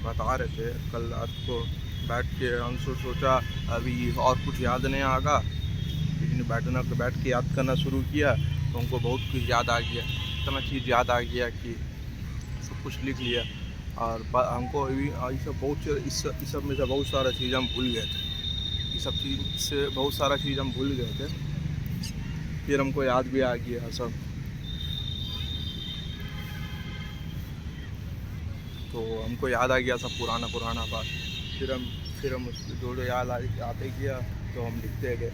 बता रहे थे कल रात को बैठ के, हम सोचा अभी और कुछ याद नहीं आगा, लेकिन बैठ के याद करना शुरू किया तो हमको बहुत कुछ याद आ गया, इतना चीज़ याद आ गया कि सब कुछ लिख लिया। और हमको अभी ये सब बहुत इस सब में से बहुत सारा चीज़ हम भूल गए थे, ये सब चीज़ से बहुत सारा चीज़ हम भूल गए थे, फिर हमको याद भी आ गया सब। तो हमको याद आ गया सब पुराना बात, फिर हम उसको जो याद आते गया तो हम लिखते गए।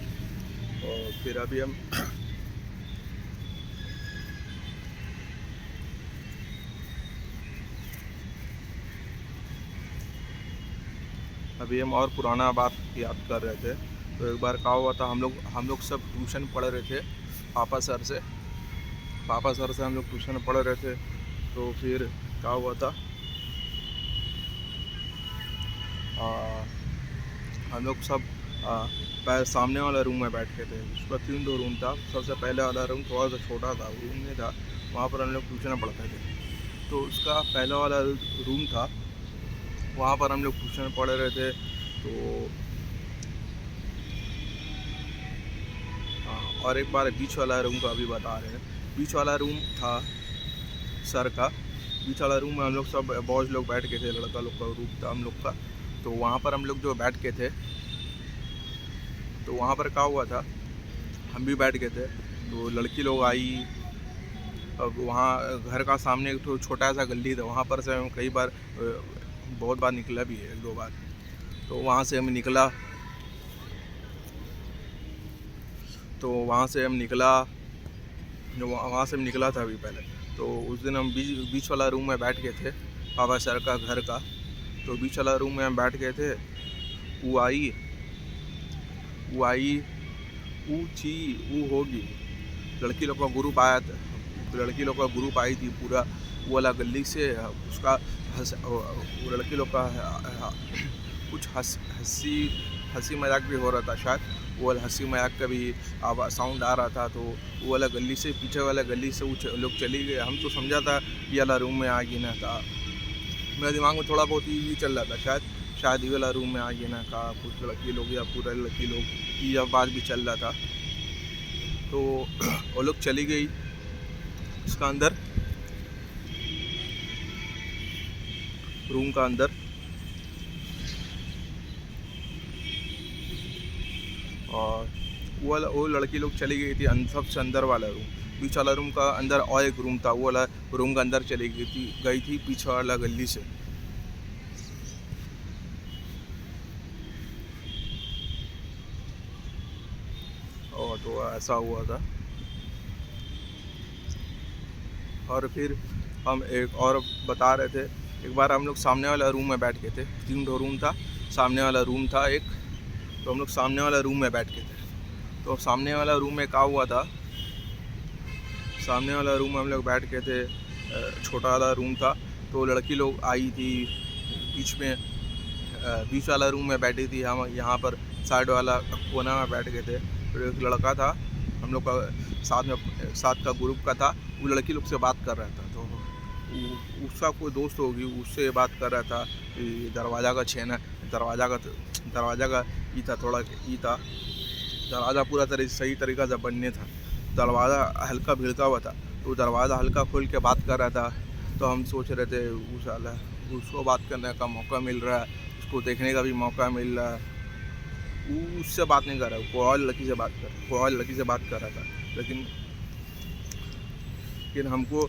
और फिर अभी हम और पुराना बात याद कर रहे थे। तो एक बार क्या हुआ था, हम लोग सब ट्यूशन पढ़ रहे थे पापा सर से हम लोग ट्यूशन पढ़ रहे थे। तो फिर क्या हुआ था, हम लोग सब सामने वाला रूम में बैठ के थे। उसका 3 रूम था, सबसे पहले वाला रूम थोड़ा सा छोटा था, रूम में था, वहाँ पर हम लोग ट्यूशन पढ़ते थे। तो उसका पहला वाला रूम था, वहाँ पर हम लोग ट्यूशन पढ़ रहे थे। तो और एक बार बीच वाला रूम का भी बता रहे हैं। बीच वाला रूम था सर का, बीच वाला रूम में हम लोग सब बॉयज़ लोग बैठ के थे, लड़का लोग का रूम था हम लोग का। तो वहाँ पर हम लोग जो बैठ के थे, तो वहाँ पर क्या हुआ था, हम भी बैठ गए थे। तो लड़की लोग आई, अब वहाँ घर का सामने एक तो छोटा सा गली था, वहाँ पर से हम कई बार बहुत बार निकला भी है, 1-2 बार। तो वहाँ से हम निकला वहाँ से हम निकला था अभी पहले। तो उस दिन हम बीच वाला रूम में बैठ गए थे, पापा सर का घर का। तो बीच वाला रूम में हम बैठ गए थे। वो आई वो होगी, लड़की लोग का ग्रुप आया था, लड़की लोग का ग्रुप आई थी पूरा, वो वाला गली से। उसका वो लड़की लोग का कुछ हंसी मजाक भी हो रहा था शायद, वो वाला हंसी मजाक का भी आवाज़ साउंड आ रहा था। तो वो वाला गली से, पीछे वाला गली से वो लोग चली गए। हम तो समझा था ये वाला रूम में आ गई ना, था मेरे दिमाग में थोड़ा बहुत ये चल रहा था, शायद ये वाला रूम में आ गई ना, का कुछ लड़की लोग या पूरा लड़की लोग, ये बात भी चल रहा था। तो वो लोग चली गई उसका अंदर, रूम का अंदर। और वो लड़की लोग चली गई थी सबसे अंदर वाला रूम, बीच वाला रूम का अंदर और एक रूम था, वो वाला रूम का अंदर चली गई थी पीछे वाला गली से। और तो ऐसा हुआ था। और फिर हम एक और बता रहे थे, एक बार हम लोग सामने वाला रूम में बैठ गए थे, 3 रूम था, सामने वाला रूम था एक। तो हम लोग सामने वाला रूम में बैठ गए थे। तो सामने वाला रूम में क्या हुआ था, सामने वाला रूम में हम लोग बैठ गए थे, छोटा वाला रूम था। तो लड़की लोग आई थी बीच वाला रूम में बैठी थी, हम यहाँ पर साइड वाला कोना में बैठ गए थे। फिर एक लड़का था हम लोग का साथ का ग्रुप का था, वो लड़की लोग से बात कर रहा था। तो उसका कोई दोस्त होगी, उससे बात कर रहा था कि दरवाज़ा का छेना, दरवाज़ा का ये था, थोड़ा ये था, दरवाज़ा पूरा सही तरीक़ा से बनने था, दरवाज़ा हल्का भिड़का हुआ था। तो दरवाज़ा हल्का खोल के बात कर रहा था। तो हम सोच रहे थे उसको बात करने का मौका मिल रहा है, उसको देखने का भी मौका मिल रहा है। उससे बात नहीं कर रहा, कोई और लड़की से बात कर रहा था। लेकिन हमको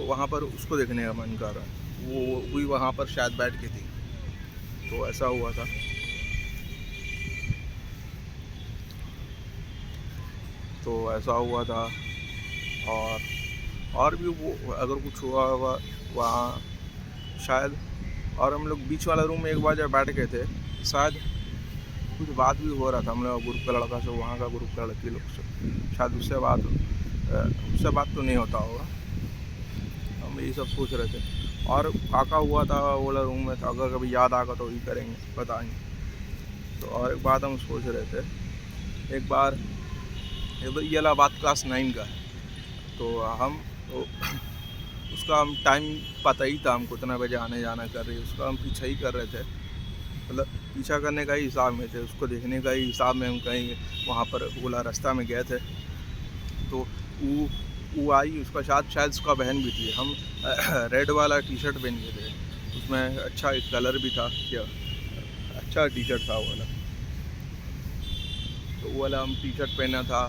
वहाँ पर उसको देखने का मन कर रहा है, वो भी वहाँ पर शायद बैठ के थी। तो ऐसा हुआ था। और भी वो अगर कुछ हुआ होगा वहाँ शायद। और हम लोग बीच वाला रूम में एक बार जब बैठ गए थे, शायद कुछ बात भी हो रहा था हम लोग ग्रुप का लड़का से, वहाँ का ग्रुप का लड़की लोग से, शायद उससे बात तो नहीं होता होगा, हम यही सब सोच रहे थे। और काका हुआ था वो वाला रूम में था, अगर कभी याद आएगा तो ही करेंगे, बताएंगे। तो और एक बात हम सोच रहे थे, एक बार ये वाला बात क्लास 9 का है। तो उसका हम टाइम पता ही था हमको कितना बजे आने जाना कर रही है, उसका हम पीछा ही कर रहे थे, मतलब पीछा करने का ही हिसाब में थे, उसको देखने का ही हिसाब में हम कहीं वहाँ पर ओला रास्ता में गए थे। तो वो आई, उसका शायद उसका बहन भी थी। हम रेड वाला टी शर्ट पहन के थे, उसमें अच्छा एक कलर भी था, क्या अच्छा टी शर्ट था वो वाला। तो वो वाला हम टी शर्ट पहना था।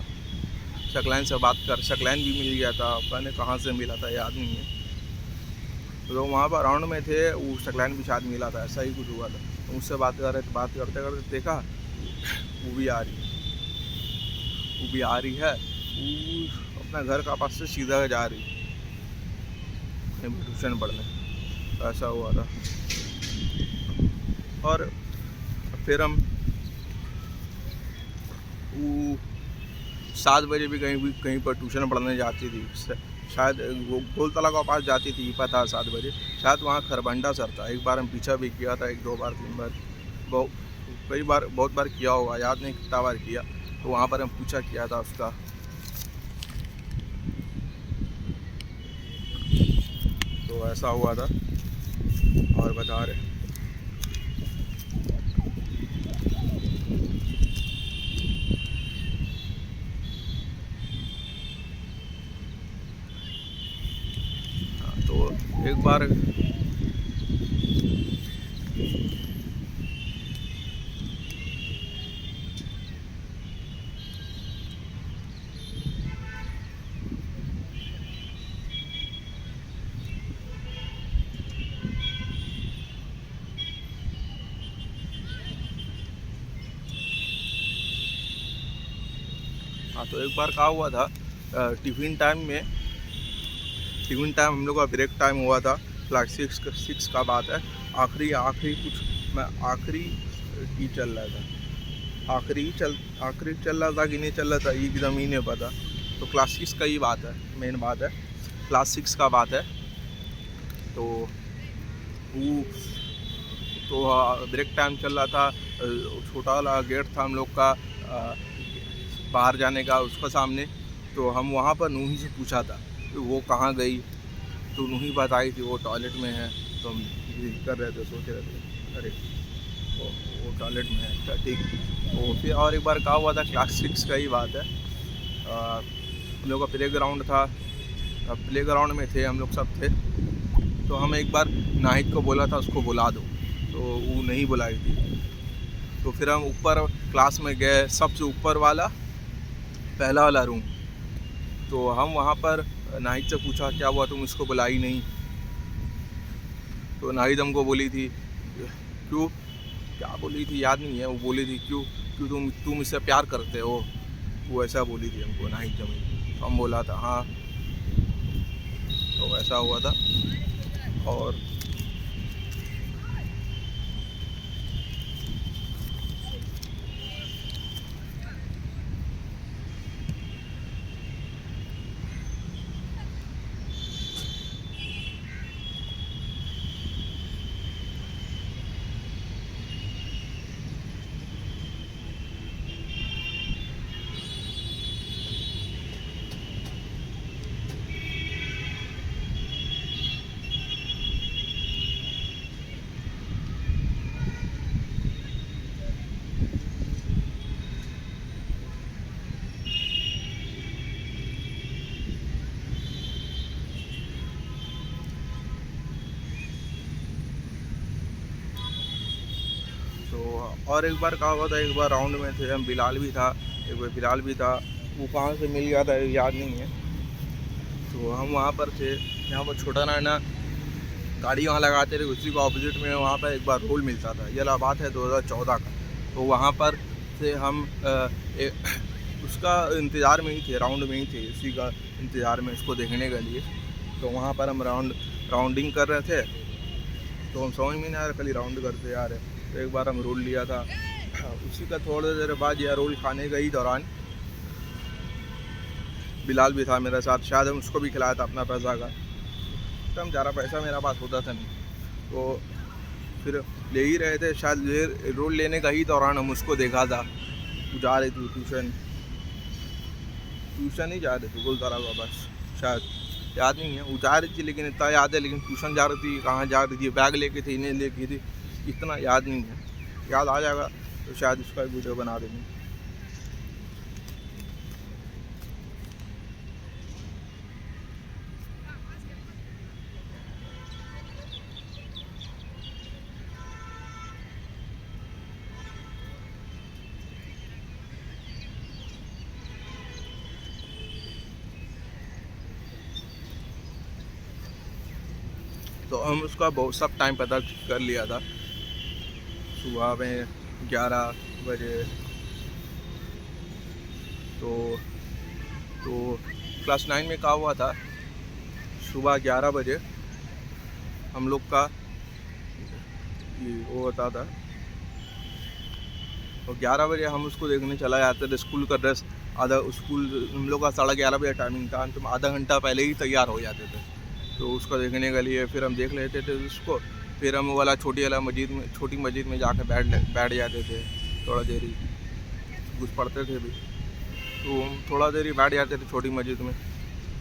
शकलैन से बात कर, शकलैन भी मिल गया था, पता कहाँ से मिला था याद नहीं है। तो वहाँ पर राउंड में थे, वो शकलैन भी शायद मिला था, ऐसा ही कुछ हुआ था। तो उससे बात कर रहे थे, बात करते करते देखा वो भी आ रही है, वो भी आ रही है, वो अपना घर का पास से सीधा जा रही ट्यूशन पढ़ने, ऐसा हुआ था। और फिर हम 7 बजे भी कहीं पर ट्यूशन पढ़ने जाती थी, शायद वो गोलतला के पास जाती थी, पता 7 बजे, शायद वहाँ खरबंडा सर था। एक बार हम पीछा भी किया था, 1-2 बार 3 बार, बहुत बार किया होगा, याद नहीं कितना बार किया। तो वहाँ पर हम पूछा किया था उसका। तो ऐसा हुआ था। और बता रहे तो एक बार तो एक बार क्या हुआ था, टिफ़िन टाइम हम लोग का ब्रेक टाइम हुआ था, क्लास 6 का बात है। आखिरी ही चल रहा था, आखिरी चल रहा था कि नहीं चल रहा था एकदम ही नहीं पता। तो क्लास 6 का ही बात है, मेन बात है क्लास 6 का बात है। तो वो ब्रेक टाइम चल रहा था, छोटा वाला गेट था हम लोग का बाहर जाने का, उसका सामने। तो हम वहाँ पर नूही से पूछा था कि वो कहाँ गई, तो नूही बताई थी वो टॉयलेट में है। तो हम कर रहे थे, सोच रहे थे अरे वो टॉयलेट में है, अच्छा ठीक। तो फिर और एक बार क्या हुआ था, क्लास 6 का ही बात है। हम लोग का प्ले ग्राउंड था, प्ले ग्राउंड में थे हम लोग सब थे। तो हम एक बार नाहिद को बोला था उसको बुला दो, तो वो नहीं बुलाई थी। तो फिर हम ऊपर क्लास में गए, सबसे ऊपर वाला पहला वाला रूम। तो हम वहाँ पर नाहिद से पूछा क्या हुआ, तुम इसको बुलाई नहीं। तो नाहिद हमको बोली थी क्यों, क्या बोली थी याद नहीं है, वो बोली थी क्यों तुम इससे प्यार करते हो, वो ऐसा बोली थी हमको नाहिद जमीन। तो हम बोला था हाँ। तो ऐसा हुआ था। और और एक बार क्या हुआ था, एक बार राउंड में थे हम, बिलाल भी था, वो कहाँ से मिल गया था याद नहीं है। तो हम वहाँ पर थे, यहाँ पर छोटा नाना गाड़ी वहाँ लगाते थे, उसी को ऑपोजिट में वहाँ पर एक बार रोल मिलता था। ये बात है 2014 का। तो वहाँ पर से हम उसका इंतज़ार में ही थे, राउंड में ही थे, उसी का इंतज़ार में उसको देखने के लिए। तो वहाँ पर हम राउंडिंग कर रहे थे। तो हम समझ में नहीं आ रहा, खाली राउंड करते आ रहे। तो एक बार हम रोल लिया था, उसी का थोड़ी देर बाद या रोल खाने का ही दौरान बिलाल भी था मेरे साथ, शायद हम उसको भी खिलाया था अपना पैसा का। तो हम ज़्यादा पैसा मेरा पास होता था नहीं, तो फिर ले ही रहे थे। शायद रोल लेने का ही दौरान हम उसको देखा था, जा रही थी ट्यूशन ही जा रहे थे गोलतारा का बस शायद, याद नहीं है, वो जा रही थी लेकिन इतना याद है, लेकिन ट्यूशन जा रही थी, कहाँ जा रही थी, बैग लेके थी, इन्हें लेके थी, इतना याद नहीं है। याद आ जाएगा तो शायद उसका वीडियो बना देंगे। तो हम उसका बहुत सब टाइम पता कर लिया था। सुबह में 11 बजे तो क्लास 9 में क्या हुआ था, सुबह 11 बजे हम लोग का वो होता था, तो 11 बजे हम उसको देखने चला जाते थे। स्कूल का ड्रेस आधा, स्कूल हम लोग का 11:30 बजे टाइमिंग था, तो आधा घंटा पहले ही तैयार हो जाते थे। तो उसको देखने के लिए फिर हम देख लेते थे उसको, फिर हम वो वाला छोटी मस्जिद में जाकर बैठ जाते थे, थोड़ा देर ही कुछ पढ़ते थे भी, तो हम थोड़ा देर ही बैठ जाते थे छोटी मस्जिद में,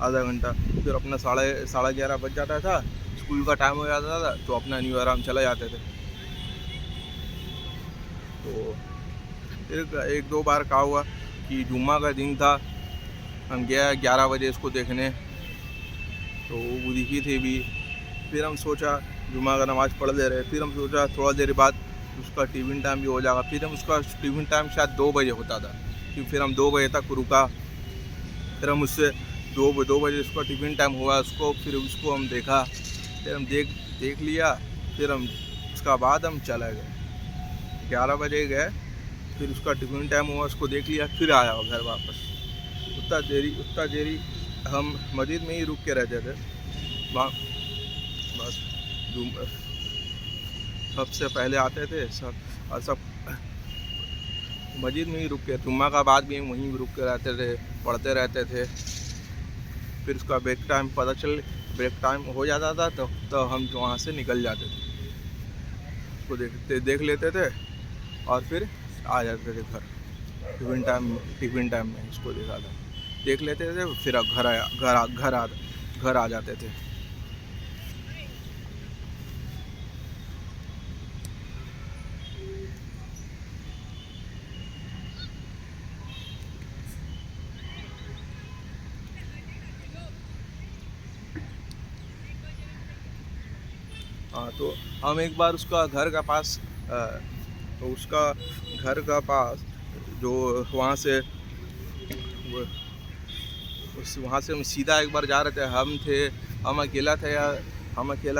आधा घंटा। फिर अपना 11:30 बज जाता था, स्कूल का टाइम हो जाता था, तो अपना न्यू आराम चले जाते थे। तो फिर एक दो बार क्या हुआ कि जुम्मा का दिन था, हम गया 11 बजे उसको देखने, तो वो दिखी थी भी। फिर हम सोचा जुम्मा का नमाज़ पढ़ ले रहे, फिर हम सोचा थोड़ा देर बाद उसका टिफ़िन टाइम भी हो जाएगा। फिर हम उसका टिफ़िन टाइम शायद 2 बजे होता था, फिर हम 2 बजे तक रुका। फिर हम उससे 2 बजे उसका टिफ़िन टाइम हुआ, फिर उसको हम देखा, फिर हम देख लिया। फिर हम उसका बाद हम चला गए, 11 बजे गए, फिर उसका टिफ़िन टाइम हुआ, उसको देख लिया, फिर आया घर वापस। उतना देरी हम मस्जिद में ही रुक के रहते थे वहाँ, बस सबसे पहले आते थे सब मस्जिद में ही रुक के, जुम्मा का बाद भी वहीं रुक के रहते थे, पढ़ते रहते थे। फिर उसका ब्रेक टाइम हो जाता था, तो हम वहाँ से निकल जाते थे, उसको देख लेते थे और फिर आ जाते थे घर। टिफ़िन टाइम में उसको देख लेते थे, फिर घर आ जाते थे। हाँ, तो हम एक बार उसका घर का पास तो उसका घर का पास जो वहाँ से वहाँ से हम सीधा एक बार जा रहे थे, हम अकेला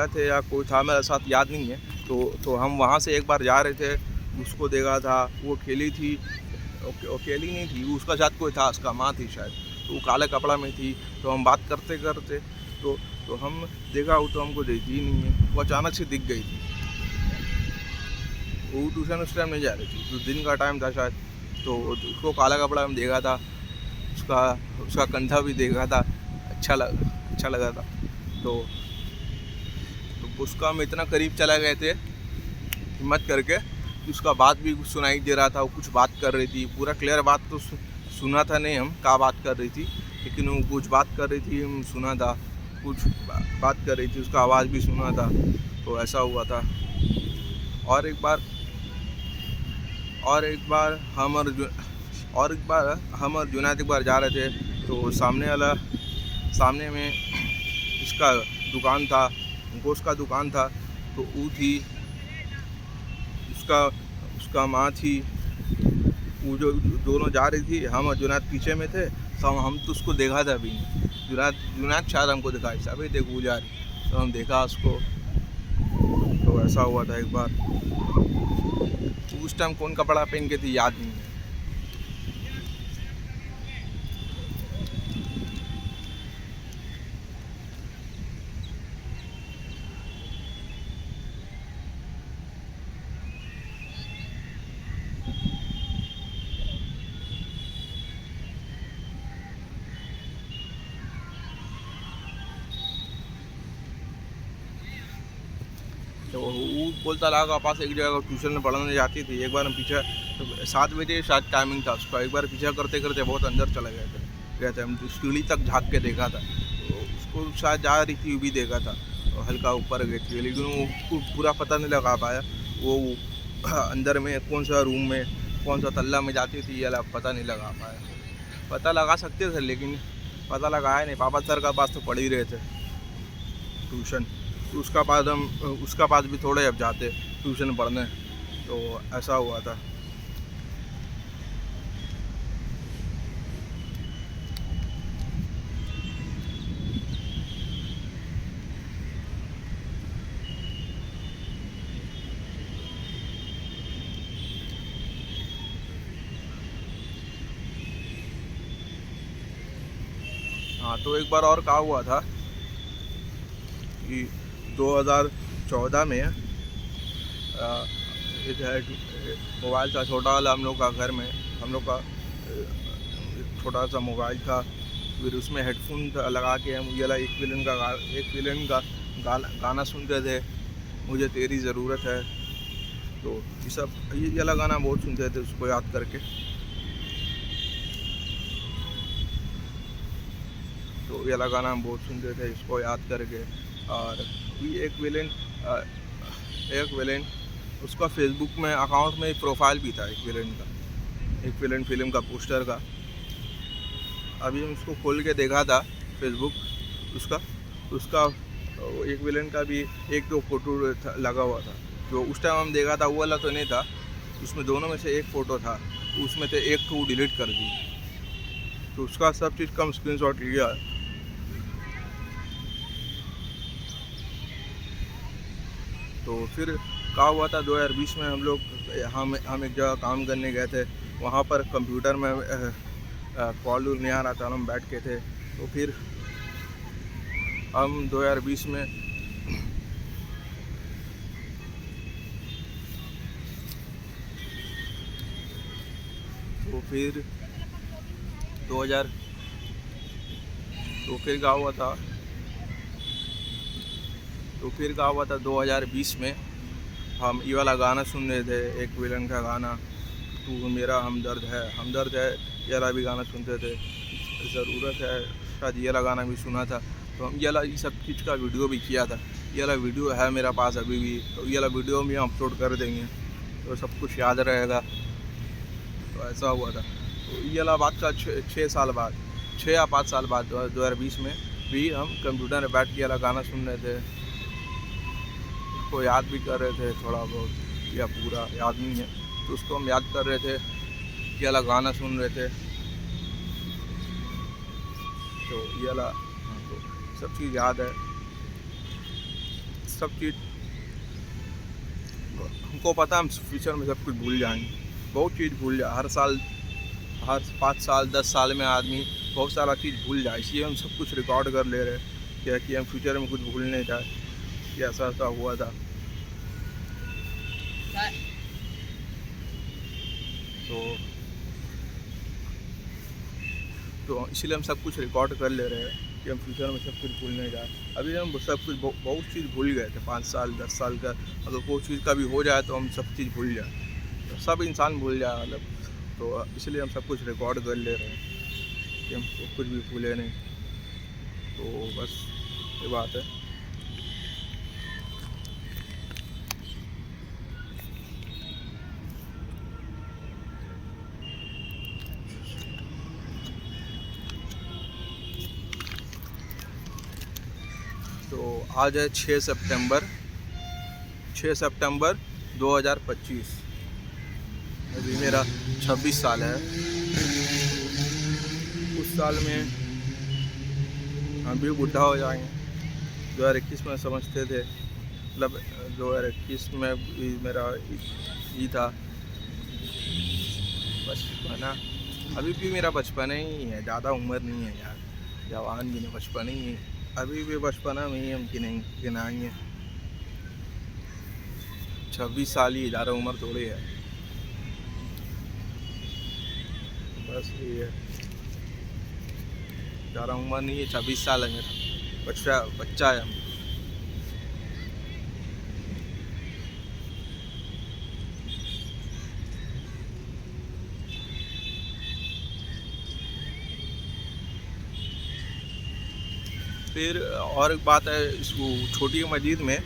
थे या कोई था मेरे साथ, याद नहीं है। तो हम वहाँ से एक बार जा रहे थे, उसको देखा था, वो अकेली थी, अकेली नहीं थी, उसका साथ कोई था, उसका माँ थी शायद, तो वो काले कपड़ा में थी। तो हम बात करते करते तो हम देखा, वो तो हमको देखी ही नहीं है, वो अचानक से दिख गई थी। वो ट्यूशन उस टाइम नहीं जा रही थी, तो दिन का टाइम था शायद, तो उसको काला कपड़ा में देखा था, उसका कंधा भी देखा था, अच्छा लगा था। तो उसका हम इतना करीब चला गए थे हिम्मत करके, उसका बात भी कुछ सुनाई दे रहा था, वो कुछ बात कर रही थी, पूरा क्लियर बात तो सुना था नहीं हम क्या बात कर रही थी, लेकिन वो कुछ बात कर रही थी, हम सुना था, कुछ बात कर रही थी, उसका आवाज़ भी सुना था। तो ऐसा हुआ था। और एक बार हम और जुनैद एक बार जा रहे थे, तो सामने में इसका दुकान था, गोश्त का दुकान था, तो वो थी, उसका माँ थी, वो जो दोनों जा रही थी, हम और जुनैद पीछे में थे। तो हम तो उसको देखा था अभी नहीं, जुनैद शायद हमको देखा, अभी देख वो जा रही, तो हम देखा उसको। तो ऐसा हुआ था एक बार, उस टाइम कौन कपड़ा पहन के थी याद नहीं है। तो वो बोलता लगा पास एक जगह ट्यूशन में पढ़ने जाती थी। एक बार हम पीछे, 7 बजे शायद टाइमिंग था उसका, एक बार पीछा करते करते बहुत अंदर चले गए थे हम, सीढ़ी तक झाँक के देखा था। तो उसको शायद जा रही थी, वो भी देखा था, तो हल्का ऊपर गई थी, लेकिन वो पूरा पता नहीं लगा पाया वो अंदर में कौन सा रूम में कौन सा तल्ला में जाती थी, ये पता नहीं लगा पाया। पता लगा सकते थे लेकिन पता लगाया नहीं। पापा सर का पास तो पढ़ ही रहे थे ट्यूशन, तो उसका पास भी थोड़े अब जाते ट्यूशन पढ़ने, तो ऐसा हुआ था। हाँ, तो एक बार और कहा हुआ था कि 2014 में एक मोबाइल था छोटा वाला हम लोग का घर में, हम लोग का छोटा सा मोबाइल था, फिर उसमें हेडफोन लगा के हम ये एक विलन का गाना सुनते थे, मुझे तेरी ज़रूरत है। तो ये सब ये वाला गाना बहुत सुनते थे उसको याद करके। तो ये वाला गाना हम बहुत सुनते थे इसको याद करके। और भी एक विलेन उसका फेसबुक में अकाउंट में प्रोफाइल भी था एक विलेन फिल्म का पोस्टर का। अभी हम उसको खोल के देखा था फेसबुक उसका एक विलेन का भी एक दो फोटो लगा हुआ था, जो उस टाइम हम देखा था वो वाला तो नहीं था, उसमें दोनों में से एक फ़ोटो था, उसमें से एक तो डिलीट कर दी, तो उसका सब चीज़ कम स्क्रीनशॉट लिया। तो फिर क्या हुआ था 2020 में हम एक जगह काम करने गए थे, वहाँ पर कंप्यूटर में कॉल नहीं आ रहा था, हम बैठ के थे। तो फिर हम 2020 में तो फिर 2000 तो फिर क्या हुआ था 2020 में हम ये वाला गाना सुन रहे थे, एक विलन का गाना, तू मेरा हमदर्द है ये वाला भी गाना सुनते थे, ज़रूरत है शायद ये वाला गाना भी सुना था। तो हम ये सब चीज़ का वीडियो भी किया था, ये वाला वीडियो है मेरा पास अभी भी, तो ये वाला वीडियो भी हम अपलोड कर देंगे, तो सब कुछ याद रहेगा। तो ऐसा हुआ था। तो ये वाला बात का 6 या 5 साल बाद 2020 में भी हम कंप्यूटर में बैठ के वाला गाना सुन रहे थे, उसको याद भी कर रहे थे थोड़ा बहुत, या पूरा याद नहीं है, तो उसको हम याद कर रहे थे, ये वाला गाना सुन रहे थे। तो ये वाला तो सब चीज़ याद है, सब चीज़ हमको पता, हम फ्यूचर में सब कुछ भूल जाएंगे, बहुत चीज़ भूल जाए, हर 5 साल 10 साल में आदमी बहुत सारा चीज़ भूल जाए, इसलिए हम सब कुछ रिकॉर्ड कर ले रहे हैं कि हम फ्यूचर में कुछ भूल नहीं जाए कि ऐसा हुआ था। तो इसलिए हम सब कुछ रिकॉर्ड कर ले रहे हैं कि हम फ्यूचर में सब कुछ भूल नहीं जाए। अभी हम सब कुछ बहुत चीज़ भूल गए थे 5 साल 10 साल का, अगर कोई चीज़ का भी हो जाए तो हम सब चीज़ भूल जाए, तो सब इंसान भूल जाए मतलब। तो इसलिए हम सब कुछ रिकॉर्ड कर ले रहे हैं कि हम कुछ भी भूले नहीं। तो बस ये बात है। तो आज है 6 सितंबर 2025, अभी मेरा 26 साल है। उस साल में हम भी बुढ़ा हो जाएंगे। 2021 में समझते थे, मतलब 2021 में भी मेरा ये था बचपना, अभी भी मेरा बचपना ही है, ज़्यादा उम्र नहीं है यार, जवान भी नहीं, बचपना ही है, अभी भी बचपना में ही हम गिनाएंगे। 26 साल ही ज़्यादा उम्र थोड़ी है, बस ये है, ज़्यादा उम्र नहीं है, 26 साल है मेरा, बच्चा है हम। फिर और एक बात है इस वो छोटी मस्जिद में,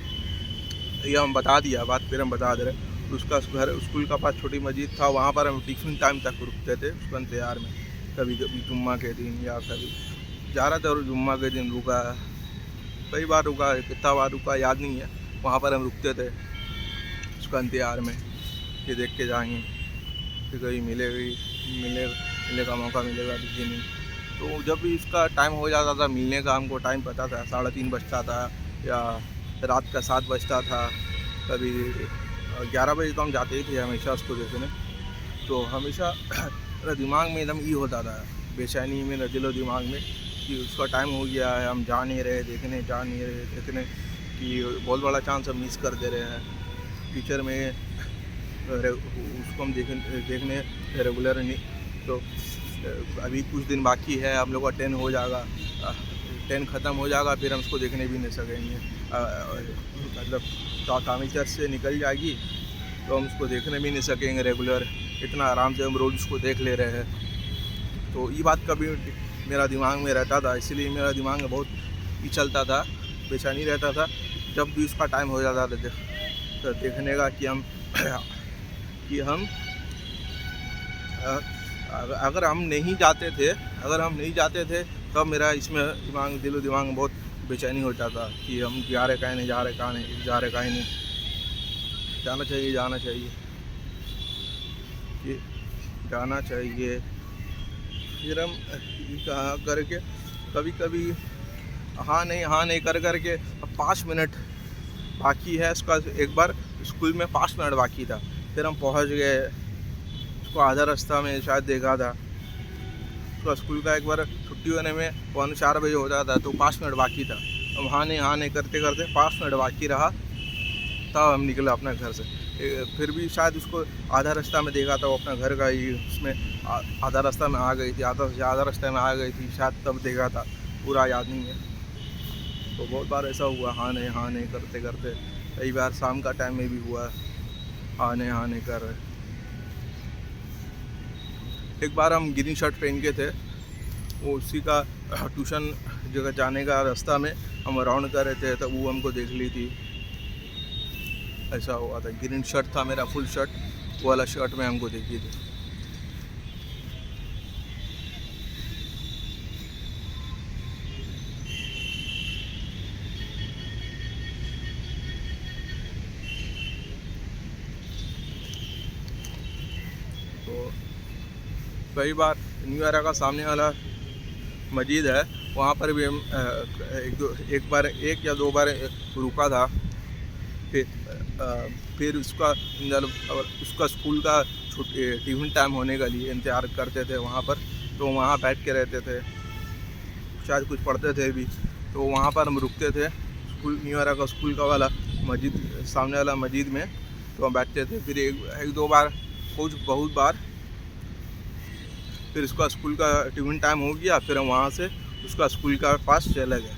ये हम बता दिया बात, फिर हम बता दे रहे, उसका घर स्कूल का पास छोटी मस्जिद था, वहाँ पर हम टिफिन टाइम तक रुकते थे उसका इंतजार में। कभी कभी जुम्मा के दिन या कभी ज़्यादातर जुम्मा के दिन रुका, कई बार रुका, कितना बार रुका याद नहीं है। वहाँ पर हम रुकते थे उसका इंतजार में कि देख के जाएंगे कि कहीं मिलने का मौका मिलेगा कि नहीं। तो जब भी इसका टाइम हो जाता था मिलने का, हमको टाइम पता था 3:30 बजता था या रात का 7 बजता था, कभी 11 बजे तो हम जाते ही थे हमेशा उसको देखने। तो हमेशा मेरा दिमाग में एकदम ये होता था, बेचैनी में, दिलो दिमाग में कि उसका टाइम हो गया है, हम जा नहीं रहे देखने कि बहुत बड़ा चांस हम मिस कर दे रहे हैं। फ्यूचर में उसको हम देखने रेगुलर नहीं। तो अभी कुछ दिन बाकी है, हम लोग का 10 हो जाएगा, 10 ख़त्म हो जाएगा, फिर हम उसको देखने भी नहीं सकेंगे। मतलब तामी चर्च से निकल जाएगी तो हम उसको देखने भी नहीं सकेंगे रेगुलर, इतना आराम से हम रोज़ उसको देख ले रहे हैं। तो ये बात कभी मेरा दिमाग में रहता था, इसलिए मेरा दिमाग में बहुत ही चलता था, बेचैनी रहता था जब भी उसका टाइम हो जाता था तो देखने का कि हम अगर हम नहीं जाते थे तब मेरा इसमें दिलो दिमाग में बहुत बेचैनी हो जाता कि हम जा रहे कहीं नहीं, जाना चाहिए। फिर हम कहा करके कभी हाँ नहीं करके 5 मिनट बाकी है उसका। एक बार स्कूल में 5 मिनट बाकी था, फिर हम पहुंच गए। उसको आधा रास्ता में शायद देखा था, उसका स्कूल का एक बार छुट्टी होने में 4 बजे होता था, तो 5 मिनट बाकी था। हम हाँ नहीं करते 5 मिनट बाकी रहा, तब हम निकले अपने घर से। फिर भी शायद उसको आधा रास्ता में देखा था, वो अपना घर का ही उसमें आधा रास्ता में आ गई थी, शायद तब देखा था, पूरा याद नहीं है। तो बहुत बार ऐसा हुआ हाँ नहीं करते। कई बार शाम का टाइम में भी हुआ हाँ नहीं कर रहे। एक बार हम ग्रीन शर्ट पहन के थे, वो उसी का ट्यूशन जगह जाने का रास्ता में हम राउंड कर रहे थे, तो वो हमको देख ली थी। ऐसा हुआ था, ग्रीन शर्ट था मेरा, फुल शर्ट, वो वाला शर्ट में हमको देखी थी। तो कई बार न्यू ईयर का सामने वाला मस्जिद है, वहाँ पर भी हम एक या दो बार रुका था। फिर उसका स्कूल का टिफिन टाइम होने के लिए इंतज़ार करते थे वहाँ पर, तो वहाँ बैठ के रहते थे, शायद कुछ पढ़ते थे भी, तो वहाँ पर हम रुकते थे। स्कूल न्यू ईयर का स्कूल का वाला मस्जिद, सामने वाला मस्जिद में, तो हम बैठते थे। फिर एक दो बार बहुत बार फिर उसका स्कूल का टिफिन टाइम हो गया, फिर हम वहाँ से उसका स्कूल का पास चले गए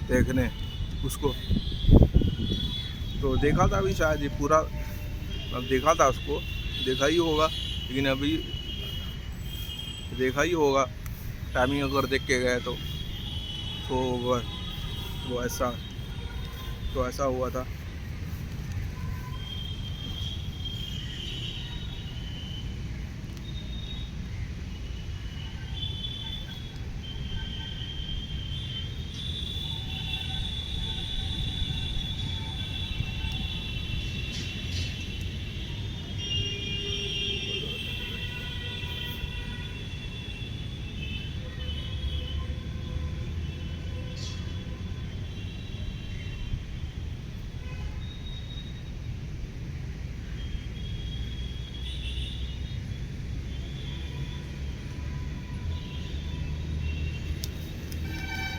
देखने उसको। तो देखा था अभी शायद ये पूरा, अब देखा था उसको, देखा ही होगा, लेकिन अभी देखा ही होगा टाइमिंग अगर देख के गए तो वो ऐसा हुआ था।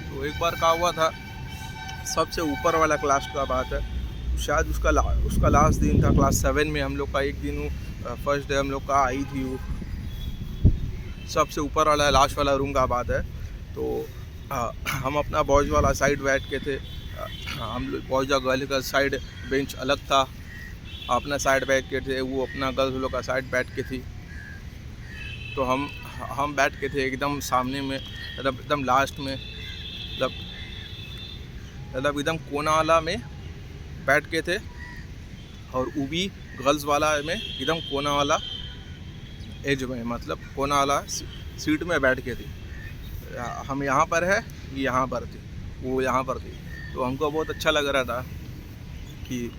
तो एक बार क्या हुआ था, सबसे ऊपर वाला क्लास का बात है, शायद उसका लास्ट दिन था, क्लास 7 में हम लोग का एक दिन फर्स्ट डे हम लोग का आई थी वो, सबसे ऊपर वाला लास्ट वाला रूम का बात है। तो हम अपना बॉयज़ वाला साइड बैठ के थे, हम लोग बॉयज़ और गर्ल्स का साइड बेंच अलग था, अपना साइड बैठ के थे, वो अपना गर्ल्स लोग का साइड बैठ के थी। तो हम बैठ के थे एकदम सामने में, मतलब एकदम लास्ट में, मतलब मतलब एकदम कोना वाला में बैठ के थे, और वो भी गर्ल्स वाला में एकदम कोना वाला एज में, मतलब कोना वाला सीट में बैठ के थी। हम यहाँ पर है, ये यहाँ पर थी, वो यहाँ पर थी। तो हमको बहुत अच्छा लग रहा था कि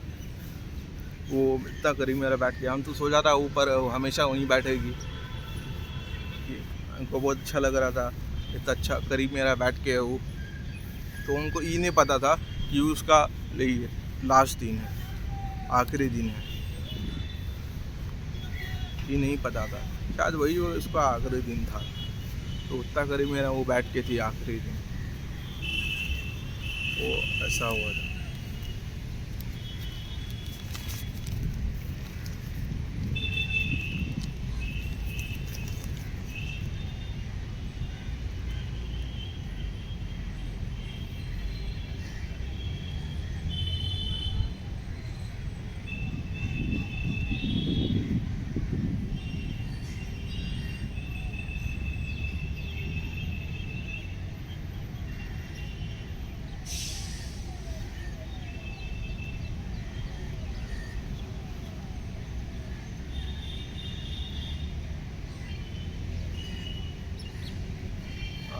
वो इतना करीब मेरा बैठ के, हम तो सोचा था ऊपर हमेशा वहीं बैठेगी। हमको बहुत अच्छा लग रहा था, इतना अच्छा करीब मेरा बैठ के वो। तो उनको ये नहीं पता था कि उसका लास्ट दिन है, आखिरी दिन है, ये नहीं पता था। शायद वही उसका आखिरी दिन था। तो उतना करीब मेरा वो बैठ के थी आखिरी दिन, वो ऐसा हुआ था।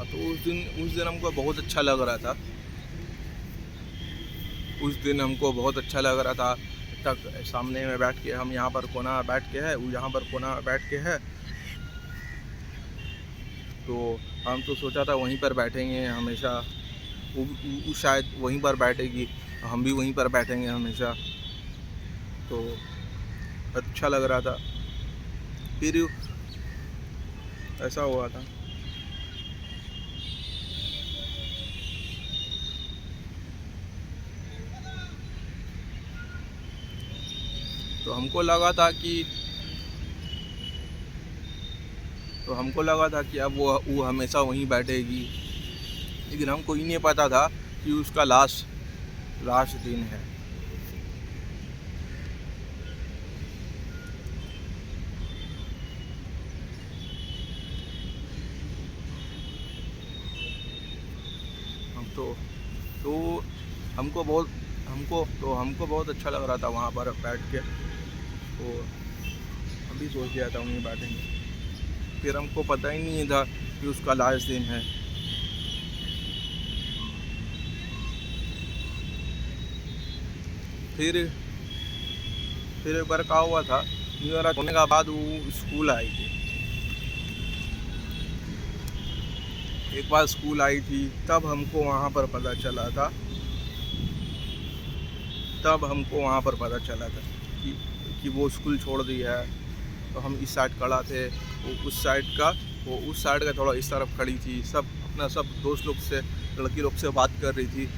तो उस दिन हमको बहुत अच्छा लग रहा था। उस दिन हमको बहुत अच्छा लग रहा था। तक सामने में बैठ के, हम यहाँ पर कोना बैठ के है, वो यहाँ पर कोना बैठ के है। तो हम तो सोचा था वहीं पर बैठेंगे हमेशा, वो शायद वहीं पर बैठेगी, हम भी वहीं पर बैठेंगे हमेशा। तो अच्छा लग रहा था। फिर ऐसा हुआ था। तो हमको लगा था कि अब वो हमेशा वहीं बैठेगी, लेकिन हमको ये नहीं पता था कि उसका लास्ट दिन है। तो हमको बहुत अच्छा लग रहा था वहाँ पर बैठ के। तो हम भी सोच लिया था वहीं बैठेंगे। फिर हमको पता ही नहीं था कि उसका लास्ट दिन है। फिर एक बार क्या हुआ था, न्यू ईयर होने के बाद वो स्कूल आई थी। एक बार स्कूल आई थी, तब हमको वहाँ पर पता चला था कि वो स्कूल छोड़ दी है। तो हम इस साइड खड़ा थे, वो उस साइड का थोड़ा इस तरफ खड़ी थी। सब दोस्त लोग से, लड़की लोग से बात कर रही थी।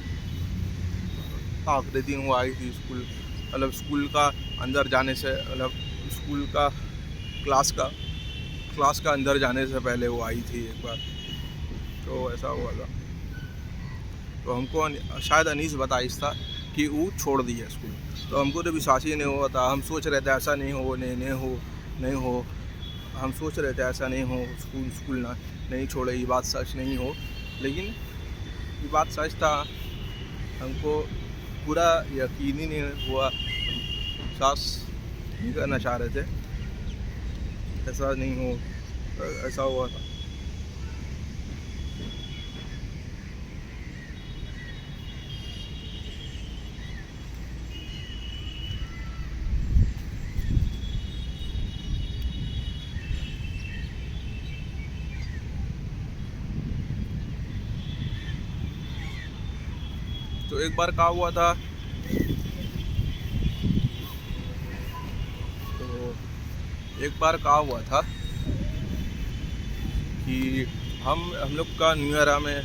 आखिरी दिन वो आई थी स्कूल, मतलब स्कूल का अंदर जाने से, मतलब स्कूल का क्लास का अंदर जाने से पहले वो आई थी एक बार। तो ऐसा हुआ था। तो हमको शायद अनीस बताइस था कि वो छोड़ दी है स्कूल। तो हमको तो विश्वास ही नहीं हुआ था। हम सोच रहे थे ऐसा नहीं हो, हम सोच रहे थे ऐसा नहीं हो, स्कूल नहीं छोड़े, ये बात सच नहीं हो। लेकिन ये बात सच था, हमको पूरा यकीन ही नहीं हुआ। सास नहीं करना चाह रहे थे, ऐसा नहीं हो, ऐसा हुआ था। तो एक बार क्या हुआ था, कि हम लोग का न्यू ईयर में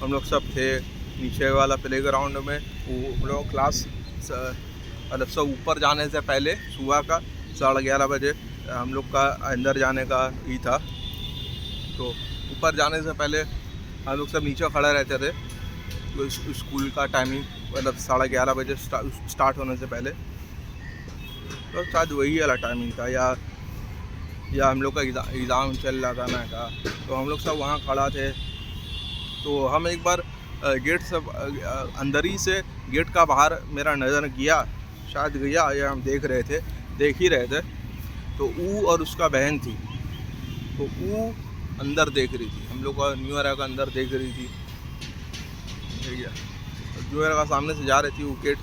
हम लोग सब थे नीचे वाला प्लेग्राउंड में। वो हम लोग क्लास, मतलब सब ऊपर जाने से पहले सुबह का 11:30 बजे हम लोग का अंदर जाने का ही था। तो ऊपर जाने से पहले हम लोग सब नीचे खड़े रहते थे। तो स्कूल का टाइमिंग मतलब 11:30 बजे स्टार्ट होने से पहले, तो शायद वही वाला टाइमिंग था, या हम लोग का एग्ज़ाम चल रहा था ना का। तो हम लोग सब वहाँ खड़ा थे। तो हम एक बार गेट से अंदर ही से गेट का बाहर मेरा नज़र गया, शायद गया या हम देख ही रहे थे। तो वो और उसका बहन थी, तो वो अंदर देख रही थी, हम लोग का न्यू ईयर का अंदर देख रही थी। न्यू ईयर का सामने से जा रही थी, वो गेट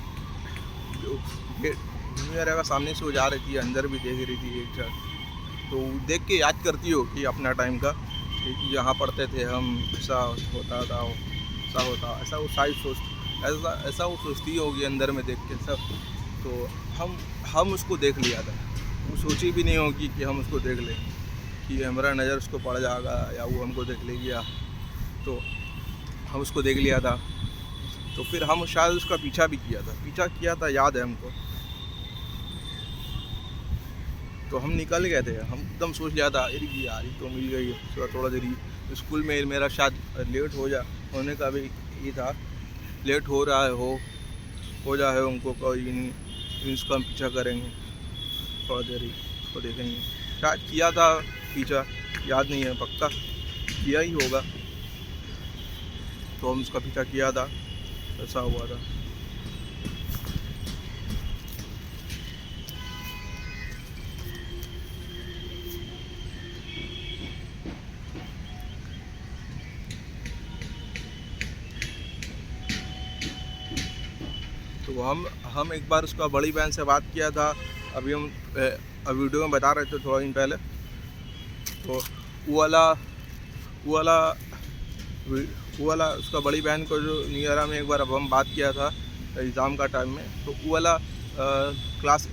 न्यू ईयर का सामने से वो जा रही थी, अंदर भी देख रही थी एक साथ। तो देख के याद करती हो कि अपना टाइम का कि यहाँ पढ़ते थे हम, ऐसा होता था, ऐसा होता, ऐसा वो शायद ऐसा वो सोचती होगी अंदर में देख के सब। तो हम उसको देख लिया था, वो सोची भी नहीं होगी कि हम उसको देख लें, कि हमारा नज़र उसको पड़ जाएगा या वो हमको देख लेगी। तो हम उसको देख लिया था, तो फिर हम शायद उसका पीछा किया था, याद है हमको। तो हम निकल गए थे, हम एकदम सोच लिया था अरे यार तो मिल गई, थोड़ा देरी स्कूल में मेरा शायद लेट होने का भी ये था, लेट हो रहा है हो जाए उनको, कोई नहीं इसका हम पीछा करेंगे, थोड़ा देरी उसको देखेंगे। शायद किया था पीछा, याद नहीं है, पक्का किया ही होगा। तो हम उसका पीछा किया था, ऐसा हुआ था। तो हम एक बार उसका बड़ी बहन से बात किया था, अभी हम वीडियो में बता रहे थे थोड़ा दिन पहले। तो वो वाला उसका बड़ी बहन को जो न्यू ईयर में एक बार अब हम बात किया था एग्ज़ाम का टाइम में, तो वो वाला क्लास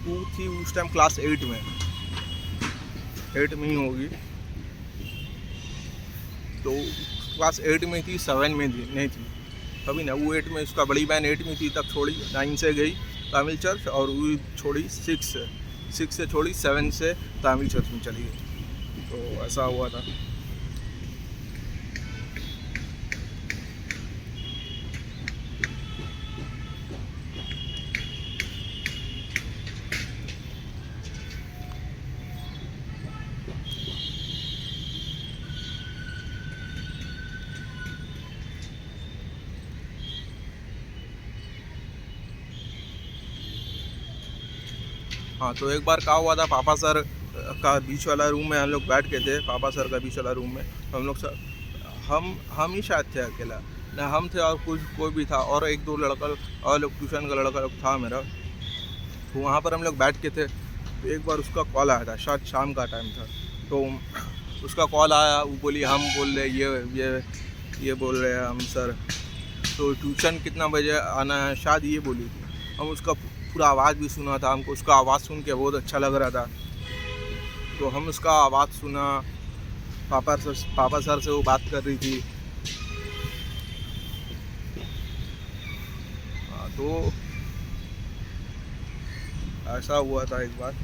2 थी उस टाइम, क्लास 8 में ही होगी। तो क्लास 8 में थी, 7 में थी नहीं थी कभी ना, वो 8 में, उसका बड़ी बहन 8 में थी तब छोड़ी, 9 से गई तमिल चर्च, और वो छोड़ी 6 से छोड़ी, 7 से तमिल चर्च में चली गई। तो ऐसा हुआ था। हाँ, तो एक बार क्या हुआ था, पापा सर का बीच वाला रूम में हम लोग बैठ के थे, पापा सर का बीच वाला रूम में हम लोग हम ही शायद थे अकेला, ना हम थे और कोई भी था, और 1-2 लड़का और लोग, ट्यूशन का लड़का लोग था मेरा। तो वहाँ पर हम लोग बैठ के थे। तो एक बार उसका कॉल आया था, शायद शाम का टाइम था। तो उसका कॉल आया, वो बोली हम बोल रहे ये बोल रहे हैं हम सर, तो ट्यूशन कितना बजे आना है, शायद ये बोली थी। हम उसका पूरा आवाज़ भी सुना था, हमको उसका आवाज़ सुन के बहुत अच्छा लग रहा था। तो हम उसका आवाज़ सुना, पापा सर से वो बात कर रही थी। तो ऐसा हुआ था एक बार।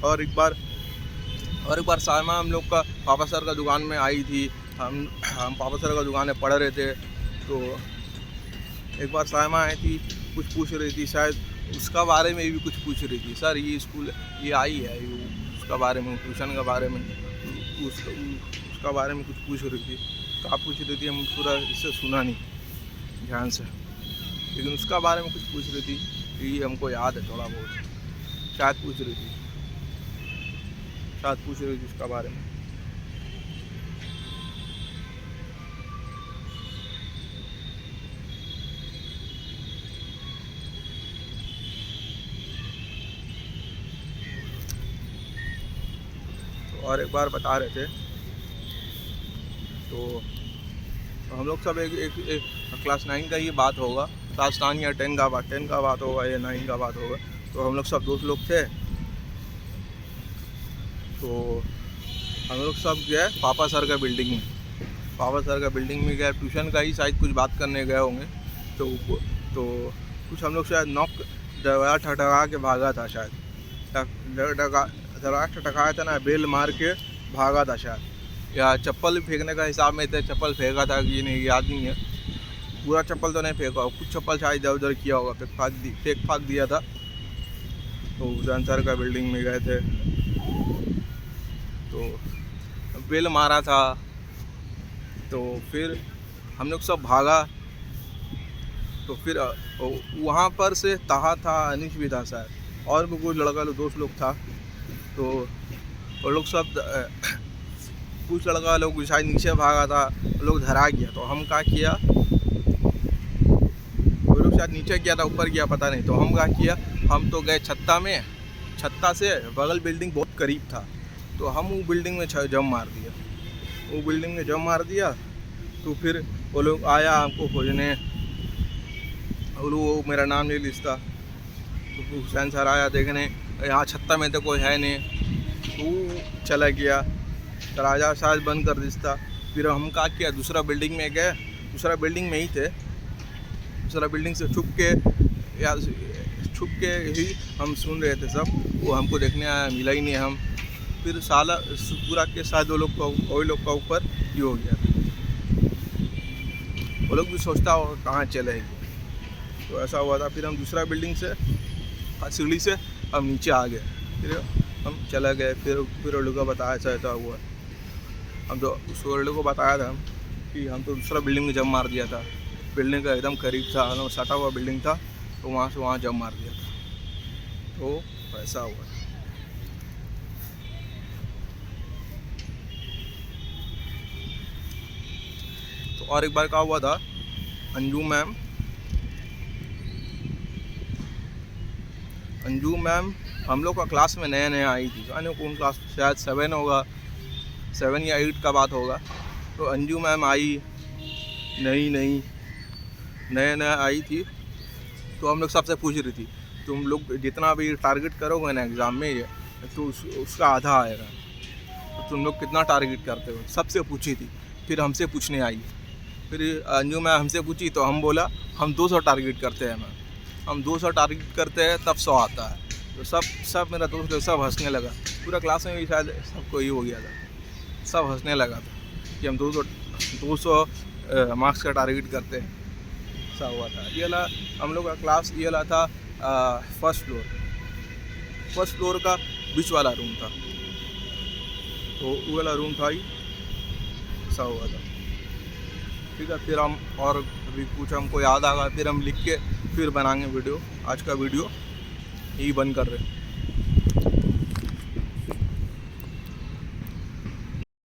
और एक बार सायमा हम लोग का पापा सर का दुकान में आई थी, हम पापा सर का दुकान में पढ़ रहे थे। तो एक बार सायमा आई थी, कुछ पूछ रही थी, शायद उसका बारे में भी कुछ पूछ रही थी, सर ये स्कूल ये आई है, उसका बारे में, ट्यूशन के बारे में, उसका बारे में कुछ पूछ रही थी। तो आप पूछ रही थी, हम पूरा इससे सुना नहीं ध्यान से, लेकिन उसका बारे में कुछ पूछ रही थी, ये हमको याद है थोड़ा बहुत, शायद पूछ रही थी उसका बारे में। और एक बार बता रहे थे, तो हम लोग सब एक क्लास 9 का ही बात होगा, क्लास 9 या 10 का बात होगा या 9 का बात होगा। तो हम लोग सब दोस्त लोग थे। तो हम लोग सब गए पापा सर का बिल्डिंग में गए, ट्यूशन का ही शायद कुछ बात करने गए होंगे। तो कुछ हम लोग शायद नॉक दरवाज़ा ठटका के भागा था, शायद दरवाज़ा ठटकाया था ना, बेल मार के भागा था शायद, या चप्पल फेंकने का हिसाब में थे, चप्पल फेंका था कि नहीं याद नहीं है, पूरा चप्पल तो नहीं फेंका, कुछ चप्पल शायद इधर उधर किया होगा, फेंक फाक दिया था। तो उजान सर का बिल्डिंग में गए थे। तो बेल मारा था। तो फिर हम लोग सब भागा। तो फिर वहाँ पर से ताहा था, अनिश भी था शायद, और भी कुछ लड़का लोग, दोस्त लोग था। तो वो लोग सब कुछ लड़का लोग शायद नीचे भागा था, लोग धरा गया। तो हम क्या किया, वो लोग शायद नीचे गया था, ऊपर गया पता नहीं। तो हम क्या किया, हम तो गए छत्ता में, छत्ता से बगल बिल्डिंग बहुत करीब था, तो हम वो बिल्डिंग में जम मार दिया। वो बिल्डिंग में जम मार दिया। तो फिर वो लोग आया हमको खोजने, और वो मेरा नाम नहीं लिखता। तो हुसैन सर आया देखने, यहाँ छत्ता में तो कोई है नहीं। तो वो चला गया, दरवाजा शायद बंद कर दिया। फिर हम क्या किया, दूसरा बिल्डिंग में गए, दूसरा बिल्डिंग में ही थे। दूसरा बिल्डिंग से छुप के ही हम सुन रहे थे सब। वो हमको देखने आया, मिला ही नहीं हम। फिर साला पूरा के साथ वो लोग का ऊपर ये हो गया। वो लोग भी सोचता हो कहाँ चले गए। तो ऐसा हुआ था। फिर हम दूसरा बिल्डिंग से सीढ़ी से हम नीचे आ गए, फिर हम चले गए। फिर वो लोग को बताया ऐसा हुआ। हम तो उस लोग को बताया था कि हम तो दूसरा बिल्डिंग में जम मार दिया था, बिल्डिंग का एकदम करीब था, सटा हुआ बिल्डिंग था, तो वहाँ से वहाँ जम मार दिया था। तो ऐसा हुआ। तो और एक बार क्या हुआ था, अंजू मैम हम लोग का क्लास में नया आई थी। जाने कौन क्लास, शायद 7 होगा, 7 या 8 का बात होगा। तो अंजू मैम आई, नया आई थी। तो हम लोग सबसे पूछ रही थी, तुम लोग जितना भी टारगेट करोगे ना एग्ज़ाम में, तो उसका आधा आएगा, तो तुम लोग कितना टारगेट करते हो, सबसे पूछी थी। फिर हमसे पूछने आई, फिर अंजू मैम हमसे पूछी, तो हम बोला हम 200 टारगेट करते हैं मैम, हम 200 टारगेट करते हैं तब 100 आता है। तो सब मेरा दोस्त लोग सब हंसने लगा। पूरा क्लास में भी शायद सबको ये हो गया था, सब हंसने लगा था कि हम 200 मार्क्स का टारगेट करते हैं। ऐसा हुआ था। ये वाला हम लोग का क्लास, ये वाला था फर्स्ट फ्लोर का बीच वाला रूम था। तो वो वाला रूम था ही, ऐसा हुआ था। ठीक है, फिर हम और अभी कुछ हमको याद आ गया, फिर हम लिख के फिर बनाएंगे वीडियो। आज का वीडियो यही बंद कर रहे हैं।